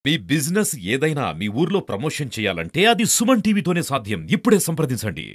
మీ business ఏదైనా మీ ఊర్లో promotion చేయాలంటే అది సుమన్ టీవీతోనే సాధ్యం. ఇప్పుడే సంప్రదించండి.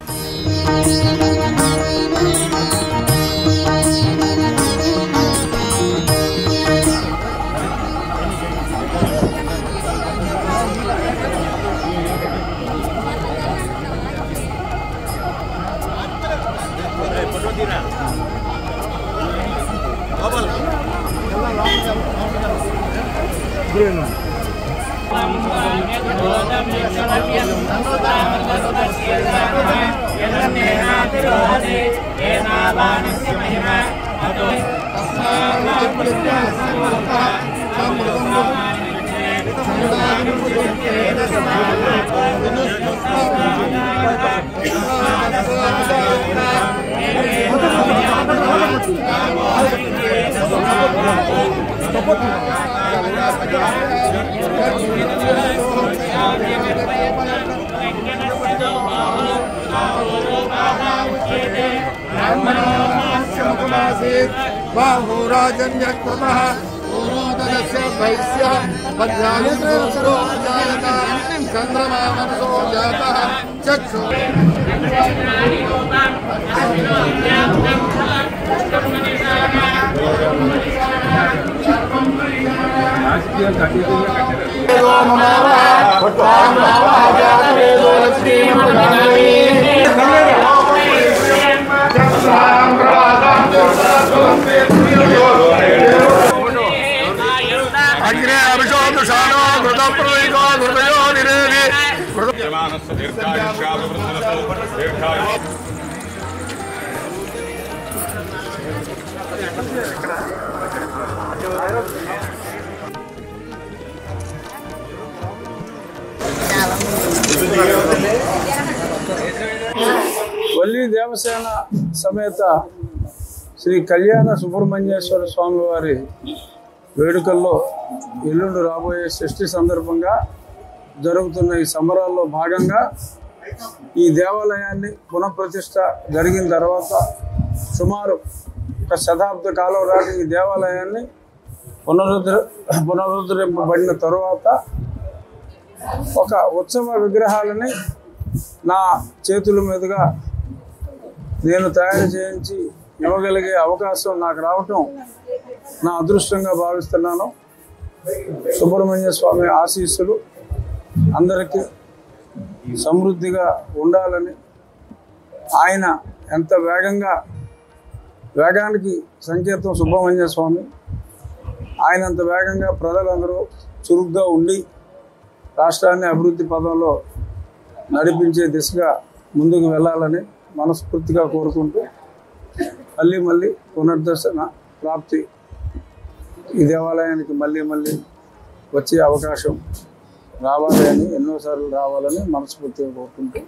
बाहुराजन्यक्रमः पूर्वोदरस्य वैश्य पद्यायतो जायता चन्द्रमा मनसो जातः चक्षु अग्रे अभिषोदुषानो घृतप्रवेगो घृतयो निरेवि వల్లి దేవసేన సమేత శ్రీ కళ్యాణ సుబ్రహ్మణ్యేశ్వర స్వామి వారి వేడుకల్లో ఎల్లుండి రాబోయే షష్ఠి సందర్భంగా జరుగుతున్న ఈ సంబరాల్లో భాగంగా ఈ దేవాలయాన్ని పునఃప్రతిష్ఠ జరిగిన తర్వాత సుమారు ఒక శతాబ్ద కాలం నాటి ఈ దేవాలయాన్ని పునరుద్ధరింపబడిన తరువాత ఒక ఉత్సవ విగ్రహాలని నా చేతుల మీదుగా నేను తయారు చేయించి ఇవ్వగలిగే అవకాశం నాకు రావటం నా అదృష్టంగా భావిస్తున్నాను. సుబ్రహ్మణ్య స్వామి ఆశీస్సులు అందరికీ సమృద్ధిగా ఉండాలని, ఆయన ఎంత వేగానికి సంకేతం సుబ్రహ్మణ్య స్వామి, ఆయన అంత వేగంగా ప్రజలందరూ చురుగ్గా ఉండి రాష్ట్రాన్ని అభివృద్ధి పదంలో నడిపించే దిశగా ముందుకు వెళ్ళాలని మనస్ఫూర్తిగా కోరుకుంటూ మళ్ళీ పునర్దర్శన ప్రాప్తి ఈ దేవాలయానికి మళ్ళీ వచ్చే అవకాశం రావాలి అని, ఎన్నోసార్లు రావాలని మనస్ఫూర్తిగా కోరుకుంటూ